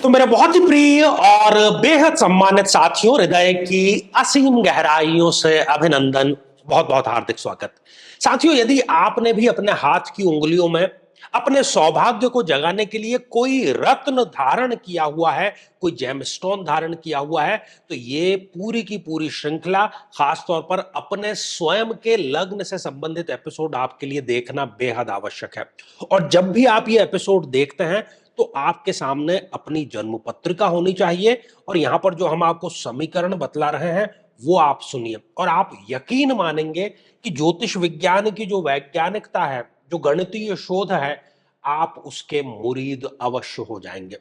तो मेरे बहुत ही प्रिय और बेहद सम्मानित साथियों, हृदय की असीम गहराइयों से अभिनंदन, बहुत बहुत हार्दिक स्वागत। साथियों, यदि आपने भी अपने हाथ की उंगलियों में अपने सौभाग्य को जगाने के लिए कोई रत्न धारण किया हुआ है, कोई जेमस्टोन धारण किया हुआ है, तो ये पूरी की पूरी श्रृंखला, खासतौर पर अपने स्वयं के लग्न से संबंधित एपिसोड आपके लिए देखना बेहद आवश्यक है। और जब भी आप ये एपिसोड देखते हैं तो आपके सामने अपनी जन्म पत्रिका होनी चाहिए और यहां पर जो हम आपको समीकरण बतला रहे हैं वो आप सुनिए और आप यकीन मानेंगे कि ज्योतिष विज्ञान की जो वैज्ञानिकता है, जो गणितीय शोध है, आप उसके मुरीद अवश्य हो जाएंगे।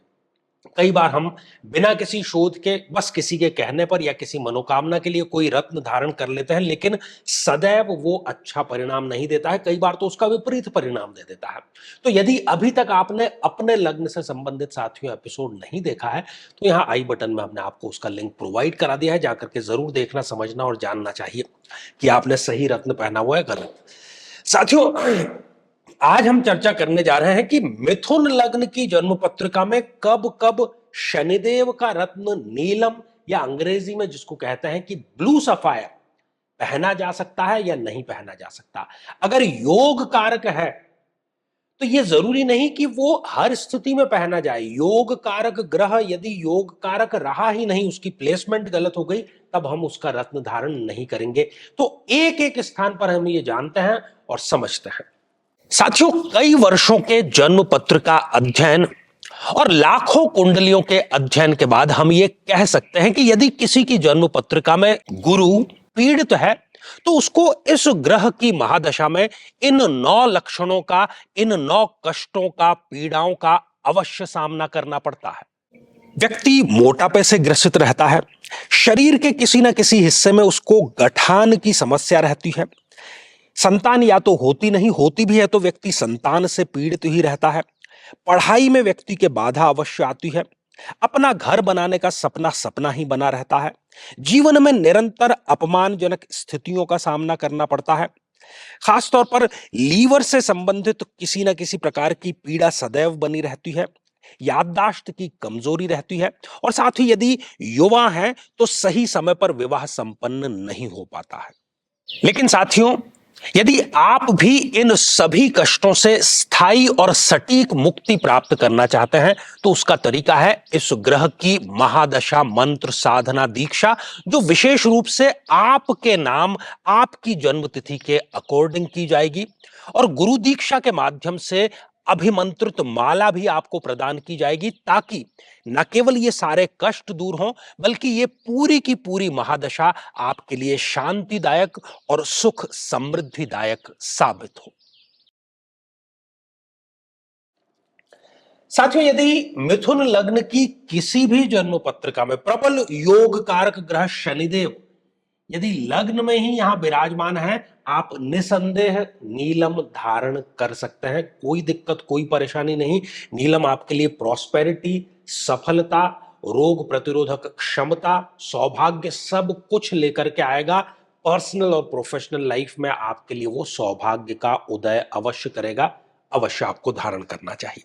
कई बार हम बिना किसी शोध के, बस किसी के कहने पर या किसी मनोकामना के लिए कोई रत्न धारण कर लेते हैं, लेकिन सदैव वो अच्छा परिणाम नहीं देता है, कई बार तो उसका विपरीत परिणाम दे देता है। तो यदि अभी तक आपने अपने लग्न से संबंधित साथियों एपिसोड नहीं देखा है तो यहाँ आई बटन में हमने आपको उसका लिंक प्रोवाइड करा दिया है, जाकर के जरूर देखना, समझना और जानना चाहिए कि आपने सही रत्न पहना हुआ है गलत। साथियों, आज हम चर्चा करने जा रहे हैं कि मिथुन लग्न की जन्म पत्रिका में कब कब शनिदेव का रत्न नीलम, या अंग्रेजी में जिसको कहते हैं कि ब्लू सफायर, पहना जा सकता है या नहीं पहना जा सकता। अगर योग कारक है तो यह जरूरी नहीं कि वो हर स्थिति में पहना जाए। योग कारक ग्रह यदि योग कारक रहा ही नहीं, उसकी प्लेसमेंट गलत हो गई, तब हम उसका रत्न धारण नहीं करेंगे। तो एक एक स्थान पर हम ये जानते हैं और समझते हैं। साथियों, कई वर्षों के जन्म पत्र का अध्ययन और लाखों कुंडलियों के अध्ययन के बाद हम ये कह सकते हैं कि यदि किसी की जन्म पत्रिका में गुरु पीड़ित है तो उसको इस ग्रह की महादशा में इन 9 लक्षणों का, इन 9 कष्टों का, पीड़ाओं का अवश्य सामना करना पड़ता है। व्यक्ति मोटापे से ग्रसित रहता है, शरीर के किसी न किसी हिस्से में उसको गठान की समस्या रहती है, संतान या तो होती नहीं, होती भी है तो व्यक्ति संतान से पीड़ित ही रहता है, पढ़ाई में व्यक्ति के बाधा अवश्य आती है, अपना घर बनाने का सपना सपना ही बना रहता है, जीवन में निरंतर अपमानजनक स्थितियों का सामना करना पड़ता है, खासतौर पर लीवर से संबंधित किसी न किसी प्रकार की पीड़ा सदैव बनी रहती है, याददाश्त की कमजोरी रहती है और साथ ही यदि युवा है तो सही समय पर विवाह संपन्न नहीं हो पाता है। लेकिन साथियों, यदि आप भी इन सभी कष्टों से स्थायी और सटीक मुक्ति प्राप्त करना चाहते हैं तो उसका तरीका है इस ग्रह की महादशा मंत्र साधना दीक्षा, जो विशेष रूप से आपके नाम, आपकी जन्मतिथि के अकॉर्डिंग की जाएगी और गुरु दीक्षा के माध्यम से अभिमंत्रित माला भी आपको प्रदान की जाएगी, ताकि न केवल ये सारे कष्ट दूर हों बल्कि ये पूरी की पूरी महादशा आपके लिए शांतिदायक और सुख समृद्धिदायक साबित हो। साथियों, यदि मिथुन लग्न की किसी भी जन्म पत्रिका में प्रबल योग कारक ग्रह शनिदेव यदि लग्न में ही यहां विराजमान है, आप निसंदेह नीलम धारण कर सकते हैं, कोई दिक्कत, कोई परेशानी नहीं। नीलम आपके लिए प्रॉस्पेरिटी, सफलता, रोग प्रतिरोधक क्षमता, सौभाग्य सब कुछ लेकर के आएगा। पर्सनल और प्रोफेशनल लाइफ में आपके लिए वो सौभाग्य का उदय अवश्य करेगा, अवश्य आपको धारण करना चाहिए।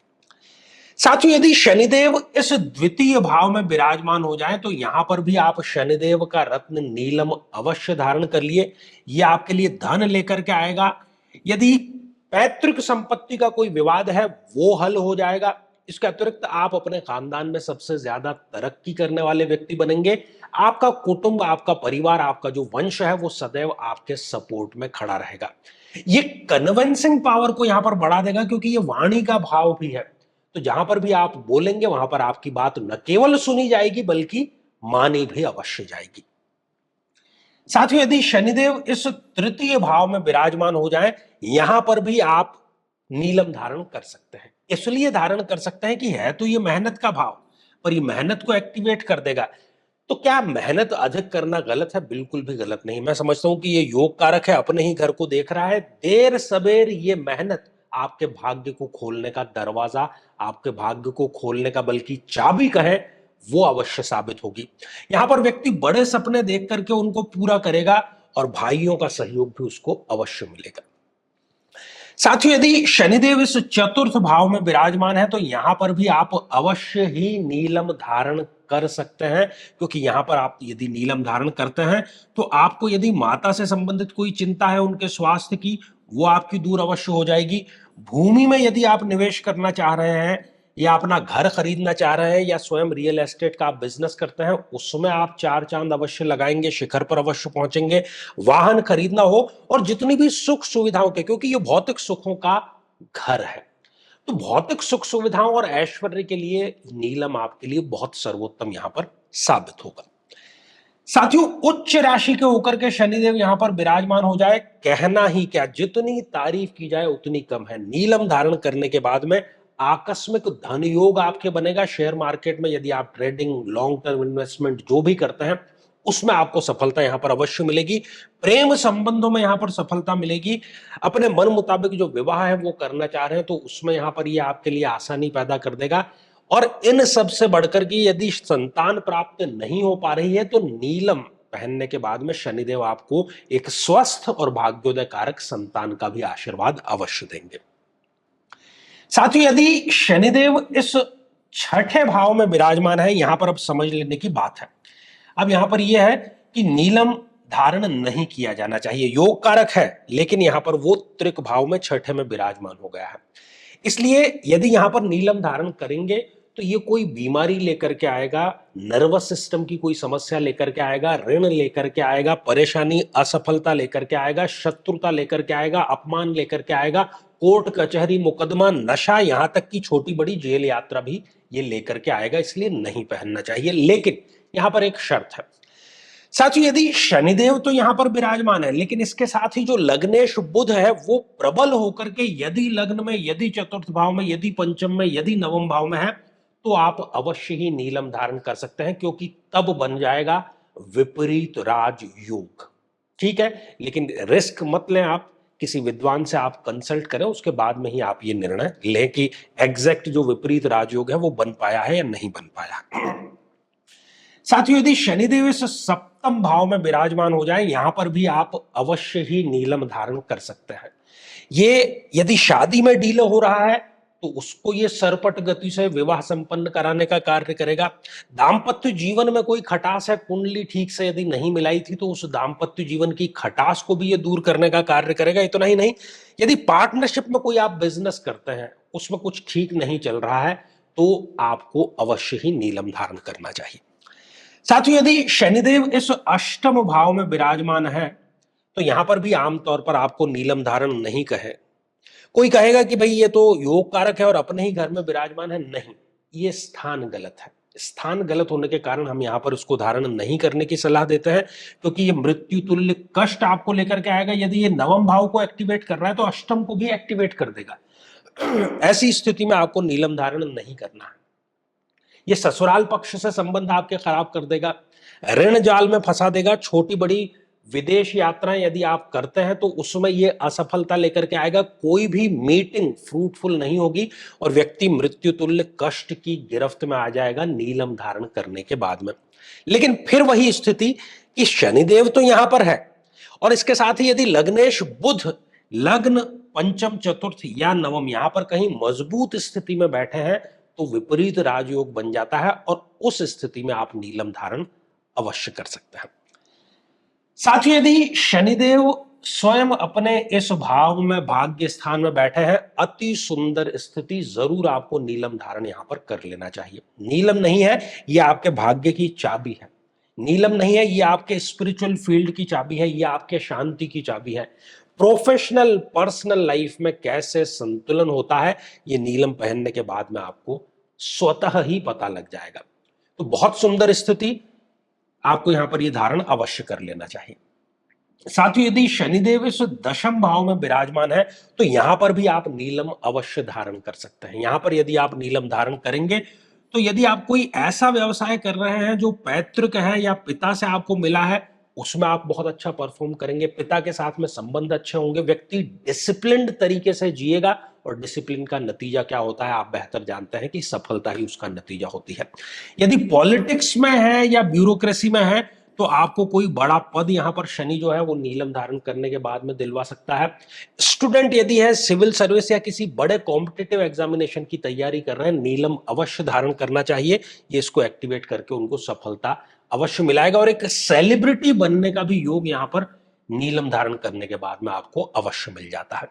साथियों, यदि शनिदेव इस द्वितीय भाव में विराजमान हो जाए तो यहां पर भी आप शनिदेव का रत्न नीलम अवश्य धारण कर लिए, यह आपके लिए धन लेकर के आएगा। यदि पैतृक संपत्ति का कोई विवाद है वो हल हो जाएगा। इसके अतिरिक्त आप अपने खानदान में सबसे ज्यादा तरक्की करने वाले व्यक्ति बनेंगे। आपका कुटुंब, आपका परिवार, आपका जो वंश है वो सदैव आपके सपोर्ट में खड़ा रहेगा। ये कन्विंसिंग पावर को यहां पर बढ़ा देगा, क्योंकि ये वाणी का भाव भी है। तो जहां पर भी आप बोलेंगे वहां पर आपकी बात न केवल सुनी जाएगी बल्कि मानी भी अवश्य जाएगी। साथियों, यदि शनिदेव इस तृतीय भाव में विराजमान हो जाएं, यहां पर भी आप नीलम धारण कर सकते हैं। इसलिए धारण कर सकते हैं कि है तो ये मेहनत का भाव, पर ये मेहनत को एक्टिवेट कर देगा। तो क्या मेहनत अधिक करना गलत है? बिल्कुल भी गलत नहीं। मैं समझता हूं कि ये योग कारक है, अपने ही घर को देख रहा है। देर सबेर ये मेहनत आपके भाग्य को खोलने का दरवाजा, आपके भाग्य को खोलने का बल्कि चाबी कहे, वो अवश्य साबित होगी। यहां पर व्यक्ति बड़े सपने देख करके उनको पूरा करेगा और भाइयों का सहयोग भी उसको अवश्य मिलेगा। साथियों, यदि शनिदेव इस चतुर्थ भाव में विराजमान है तो यहां पर भी आप अवश्य ही नीलम धारण कर सकते हैं, क्योंकि यहां पर आप यदि नीलम धारण करते हैं तो आपको यदि माता से संबंधित कोई चिंता है उनके स्वास्थ्य की, वो आपकी दूर अवश्य हो जाएगी। भूमि में यदि आप निवेश करना चाह रहे हैं या अपना घर खरीदना चाह रहे हैं या स्वयं रियल एस्टेट का आप बिजनेस करते हैं, उसमें आप चार चांद अवश्य लगाएंगे, शिखर पर अवश्य पहुंचेंगे। वाहन खरीदना हो और जितनी भी सुख सुविधाओं के, क्योंकि ये भौतिक सुखों का घर है, तो भौतिक सुख सुविधाओं और ऐश्वर्य के लिए नीलम आपके लिए बहुत सर्वोत्तम यहां पर साबित होगा। साथियों, उच्च राशि के होकर के शनिदेव यहां पर विराजमान हो जाए, कहना ही क्या, जितनी तारीफ की जाए उतनी कम है। नीलम धारण करने के बाद में आकस्मिक धन योग आपके बनेगा। शेयर मार्केट में यदि आप ट्रेडिंग, लॉन्ग टर्म इन्वेस्टमेंट जो भी करते हैं उसमें आपको सफलता यहां पर अवश्य मिलेगी। प्रेम संबंधों में यहां पर सफलता मिलेगी। अपने मन मुताबिक जो विवाह है वो करना चाह रहे हैं तो उसमें यहां पर ये आपके लिए आसानी पैदा कर देगा। और इन सब से बढ़कर की यदि संतान प्राप्त नहीं हो पा रही है तो नीलम पहनने के बाद में शनिदेव आपको एक स्वस्थ और भाग्योदय कारक संतान का भी आशीर्वाद अवश्य देंगे। साथियों, यदि शनिदेव इस छठे भाव में विराजमान है, यहां पर अब समझ लेने की बात है। अब यहां पर यह है कि नीलम धारण नहीं किया जाना चाहिए, योग कारक है, लेकिन यहां पर वो त्रिक भाव में छठे में विराजमान हो गया है। इसलिए यदि यहां पर नीलम धारण करेंगे तो ये कोई बीमारी लेकर के आएगा, नर्वस सिस्टम की कोई समस्या लेकर के आएगा, ऋण लेकर के आएगा, परेशानी असफलता लेकर के आएगा, शत्रुता लेकर के आएगा, अपमान लेकर के आएगा, कोर्ट कचहरी मुकदमा, नशा, यहां तक की छोटी बड़ी जेल यात्रा भी ये लेकर के आएगा। इसलिए नहीं पहनना चाहिए। लेकिन यहां पर एक शर्त है साथियों, यदि शनिदेव तो यहां पर विराजमान है, लेकिन इसके साथ ही जो लग्नेश बुध है वो प्रबल होकर के यदि लग्न में, यदि चतुर्थ भाव में, यदि पंचम में, यदि नवम भाव में है तो आप अवश्य ही नीलम धारण कर सकते हैं, क्योंकि तब बन जाएगा विपरीत राज योग। ठीक है, लेकिन रिस्क मत लें, आप किसी विद्वान से आप कंसल्ट करें, उसके बाद में ही आप ये निर्णय लें कि एग्जैक्ट जो विपरीत राजयोग है वो बन पाया है या नहीं बन पाया। साथियों, यदि शनिदेव इस सप्तम भाव में विराजमान हो जाए, यहां पर भी आप अवश्य ही नीलम धारण कर सकते हैं। ये यदि शादी में डीले हो रहा है तो उसको ये सरपट गति से विवाह संपन्न कराने का कार्य करेगा। दाम्पत्य जीवन में कोई खटास है, कुंडली ठीक से यदि नहीं मिलाई थी तो उस दाम्पत्य जीवन की खटास को भी ये दूर करने का कार्य करेगा। इतना ही नहीं, यदि पार्टनरशिप में कोई आप बिजनेस करते हैं, उसमें कुछ ठीक नहीं चल रहा है तो आपको अवश्य ही नीलम धारण करना चाहिए। साथियों, यदि शनिदेव इस अष्टम भाव में विराजमान है तो यहां पर भी आमतौर पर आपको नीलम धारण नहीं कहे। कोई कहेगा कि भाई ये तो योग कारक है और अपने ही घर में विराजमान है। नहीं, ये स्थान गलत है। स्थान गलत होने के कारण हम यहां पर उसको धारण नहीं करने की सलाह देते हैं, क्योंकि ये मृत्यु तुल्य कष्ट आपको लेकर के आएगा। यदि ये नवम भाव को एक्टिवेट कर रहा है तो अष्टम को भी एक्टिवेट कर देगा। ऐसी स्थिति में आपको नीलम धारण नहीं करना है। ये ससुराल पक्ष से संबंध आपके खराब कर देगा, ऋण जाल में फंसा देगा। छोटी बड़ी विदेश यात्राएं यदि आप करते हैं तो उसमें ये असफलता लेकर के आएगा। कोई भी मीटिंग फ्रूटफुल नहीं होगी और व्यक्ति मृत्यु तुल्य कष्ट की गिरफ्त में आ जाएगा नीलम धारण करने के बाद में। लेकिन फिर वही स्थिति कि शनिदेव तो यहां पर है और इसके साथ ही यदि लग्नेश बुध लग्न, पंचम, चतुर्थ या नवम यहां पर कहीं मजबूत स्थिति में बैठे हैं तो विपरीत राजयोग बन जाता है और उस स्थिति में आप नीलम धारण अवश्य कर सकते हैं। साथियों, यदि शनिदेव स्वयं अपने इस भाव में भाग्य स्थान में बैठे हैं, अति सुंदर स्थिति, जरूर आपको नीलम धारण यहां पर कर लेना चाहिए। नीलम नहीं है ये आपके भाग्य की चाबी है, नीलम नहीं है ये आपके स्पिरिचुअल फील्ड की चाबी है, ये आपके शांति की चाबी है। प्रोफेशनल पर्सनल लाइफ में कैसे संतुलन होता है ये नीलम पहनने के बाद में आपको स्वतः ही पता लग जाएगा। तो बहुत सुंदर स्थिति, आपको यहां पर यह धारण अवश्य कर लेना चाहिए। साथियों, यदि शनिदेव इस दशम भाव में विराजमान है तो यहां पर भी आप नीलम अवश्य धारण कर सकते हैं। यहां पर यदि आप नीलम धारण करेंगे तो यदि आप कोई ऐसा व्यवसाय कर रहे हैं जो पैतृक है या पिता से आपको मिला है, उसमें आप बहुत अच्छा परफॉर्म करेंगे। पिता के साथ में संबंध अच्छे होंगे, व्यक्ति डिसिप्लिन्ड तरीके से जिएगा और डिसिप्लिन का नतीजा क्या होता है आप बेहतर जानते हैं कि सफलता ही उसका नतीजा होती है। यदि पॉलिटिक्स में है या ब्यूरोक्रेसी में है तो आपको कोई बड़ा पद यहां पर शनि जो है वो नीलम धारण करने के बाद में दिलवा सकता है। स्टूडेंट यदि है सिविल सर्विस या किसी बड़े कॉम्पिटिटिव एग्जामिनेशन की तैयारी कर रहे हैं, नीलम अवश्य धारण करना चाहिए। ये इसको एक्टिवेट करके उनको सफलता अवश्य मिलाएगा और एक सेलिब्रिटी बनने का भी योग यहां पर नीलम धारण करने के बाद में आपको अवश्य मिल जाता है।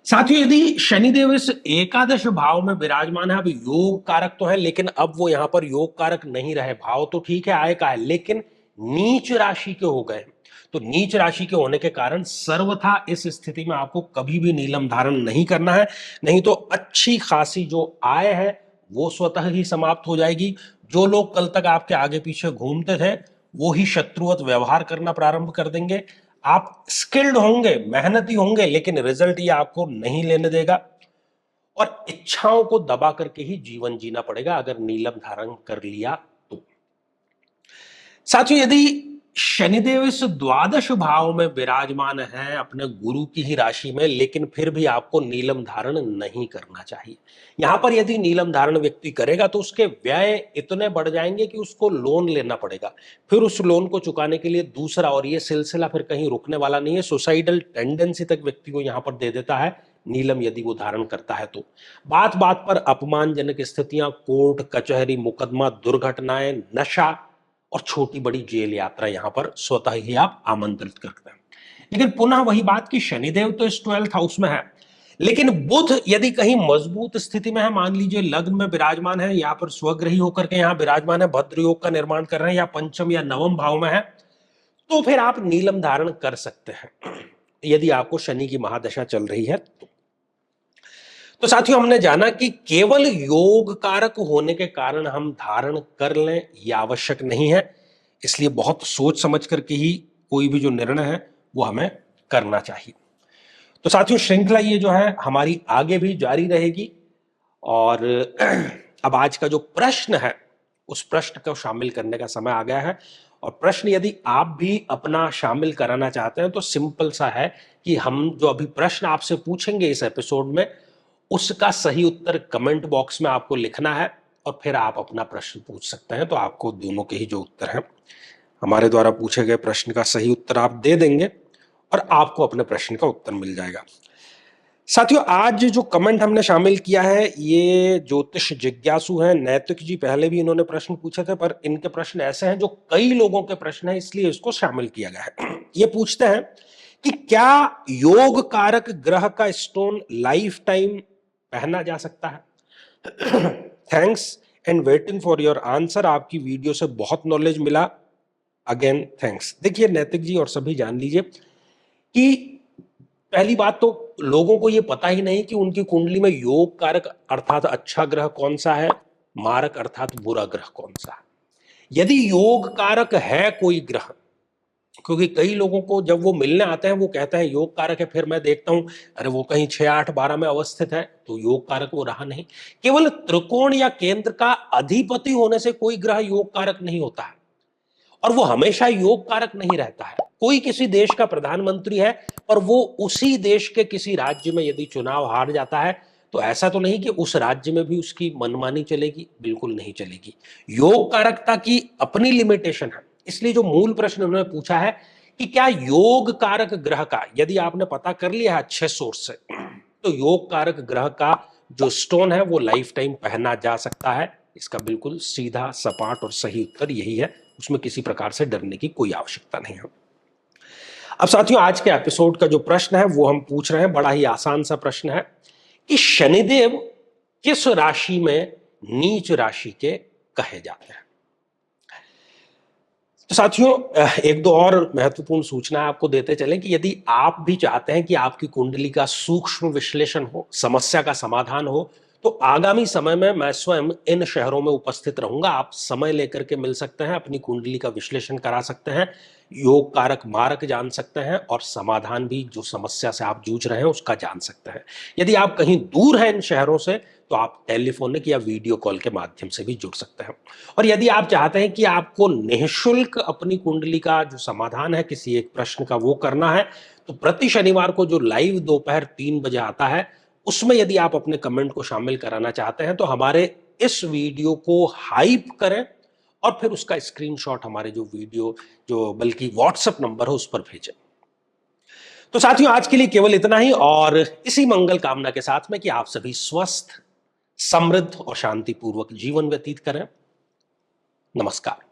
साथियों, यदि शनिदेव इस एकादश भाव में विराजमान है, अब योग कारक तो है लेकिन अब वो यहां पर योग कारक नहीं रहे। भाव तो ठीक है, आय का है, लेकिन नीच राशि के हो गए। तो नीच राशि के होने के कारण सर्वथा इस स्थिति में आपको कभी भी नीलम धारण नहीं करना है, नहीं तो अच्छी खासी जो आय है वो स्वतः ही समाप्त हो जाएगी। जो लोग कल तक आपके आगे पीछे घूमते थे वो ही शत्रुवत व्यवहार करना प्रारंभ कर देंगे। आप स्किल्ड होंगे, मेहनती होंगे, लेकिन रिजल्ट ये आपको नहीं लेने देगा और इच्छाओं को दबा करके ही जीवन जीना पड़ेगा अगर नीलम धारण कर लिया तो। साथियों, यदि शनिदेव इस द्वादश भाव में विराजमान है अपने गुरु की ही राशि में, लेकिन फिर भी आपको नीलम धारण नहीं करना चाहिए। यहां पर यदि नीलम धारण व्यक्ति करेगा तो उसके व्यय इतने बढ़ जाएंगे कि उसको लोन लेना पड़ेगा, फिर उस लोन को चुकाने के लिए दूसरा, और ये सिलसिला फिर कहीं रुकने वाला नहीं है। सुसाइडल टेंडेंसी तक व्यक्ति को यहां पर दे देता है नीलम यदि वो धारण करता है तो। बात बात पर अपमानजनक स्थितियां, कोर्ट कचहरी, मुकदमा, दुर्घटनाएं, नशा और छोटी बड़ी जेल यात्रा यहां पर स्वतः ही आप आमंत्रित करते हैं। लेकिन पुनः वही बात कि शनिदेव तो इस 12th हाउस में है, लेकिन बुध यदि कहीं मजबूत स्थिति में है, मान लीजिए लग्न में विराजमान है, यहां पर स्वग्रही होकर के यहां विराजमान है, भद्र योग का निर्माण कर रहे हैं, या पंचम या नवम भाव में है, तो फिर आप नीलम धारण कर सकते हैं यदि आपको शनि की महादशा चल रही है तो साथियों, हमने जाना कि केवल योग कारक होने के कारण हम धारण कर लें यह आवश्यक नहीं है, इसलिए बहुत सोच समझ करके ही कोई भी जो निर्णय है वो हमें करना चाहिए। तो साथियों, श्रृंखला ये जो है हमारी आगे भी जारी रहेगी और अब आज का जो प्रश्न है उस प्रश्न को शामिल करने का समय आ गया है। और प्रश्न यदि आप भी अपना शामिल कराना चाहते हैं तो सिंपल सा है कि हम जो अभी प्रश्न आपसे पूछेंगे इस एपिसोड में, उसका सही उत्तर कमेंट बॉक्स में आपको लिखना है और फिर आप अपना प्रश्न पूछ सकते हैं। तो आपको दोनों के ही जो उत्तर हैं, हमारे द्वारा पूछे गए प्रश्न का सही उत्तर आप दे देंगे और आपको अपने प्रश्न का उत्तर मिल जाएगा। साथियों, आज जो कमेंट हमने शामिल किया है ये ज्योतिष जिज्ञासु हैं, नैतिक जी। पहले भी इन्होंने प्रश्न पूछे थे पर इनके प्रश्न ऐसे हैं जो कई लोगों के प्रश्न हैं, इसलिए इसको शामिल किया गया है। ये पूछते हैं कि क्या योग कारक ग्रह का स्टोन लाइफ टाइम पहना जा सकता है? Thanks and waiting for your answer. आपकी वीडियो से बहुत नॉलेज मिला, अगेन थैंक्स। देखिए नैतिक जी और सभी, जान लीजिए कि पहली बात तो लोगों को यह पता ही नहीं कि उनकी कुंडली में योग कारक अर्थात अच्छा ग्रह कौन सा है, मारक अर्थात बुरा ग्रह कौन सा है। यदि योग कारक है कोई ग्रह, क्योंकि कई लोगों को जब वो मिलने आते हैं वो कहते हैं योग कारक है, फिर मैं देखता हूं अरे वो कहीं 6, 8, 12 में अवस्थित है, तो योग कारक वो रहा नहीं। केवल त्रिकोण या केंद्र का अधिपति होने से कोई ग्रह योग कारक नहीं होता है और वो हमेशा योग कारक नहीं रहता है। कोई किसी देश का प्रधानमंत्री है और वो उसी देश के किसी राज्य में यदि चुनाव हार जाता है तो ऐसा तो नहीं कि उस राज्य में भी उसकी मनमानी चलेगी, बिल्कुल नहीं चलेगी। योग कारकता की अपनी लिमिटेशन है। इसलिए जो मूल प्रश्न उन्होंने पूछा है कि क्या योग कारक ग्रह का, यदि आपने पता कर लिया है अच्छे सोर्स से, तो योग कारक ग्रह का जो स्टोन है वो लाइफ टाइम पहना जा सकता है। इसका बिल्कुल सीधा सपाट और सही उत्तर यही है, उसमें किसी प्रकार से डरने की कोई आवश्यकता नहीं है। अब साथियों, आज के एपिसोड का जो प्रश्न है वो हम पूछ रहे हैं, बड़ा ही आसान सा प्रश्न है कि शनिदेव किस राशि में नीच राशि के कहे जाते हैं। तो साथियों, एक दो और महत्वपूर्ण सूचना आपको देते चले कि यदि आप भी चाहते हैं कि आपकी कुंडली का सूक्ष्म विश्लेषण हो, समस्या का समाधान हो, तो आगामी समय में मैं स्वयं इन शहरों में उपस्थित रहूंगा। आप समय लेकर के मिल सकते हैं, अपनी कुंडली का विश्लेषण करा सकते हैं, योग कारक मारक जान सकते हैं और समाधान भी जो समस्या से आप जूझ रहे हैं उसका जान सकते हैं। यदि आप कहीं दूर हैं इन शहरों से तो आप टेलीफोनिक या वीडियो कॉल के माध्यम से भी जुड़ सकते हैं। और यदि आप चाहते हैं कि आपको निःशुल्क अपनी कुंडली का जो समाधान है किसी एक प्रश्न का वो करना है, तो प्रति शनिवार को जो लाइव दोपहर 3 बजे आता है उसमें यदि आप अपने कमेंट को शामिल कराना चाहते हैं तो हमारे इस वीडियो को हाइप करें और फिर उसका स्क्रीनशॉट हमारे जो वीडियो जो बल्कि व्हाट्सएप नंबर है उस पर भेजें। तो साथियों आज के लिए केवल इतना ही, और इसी मंगल कामना के साथ में कि आप सभी स्वस्थ, समृद्ध और शांतिपूर्वक जीवन व्यतीत करें। नमस्कार।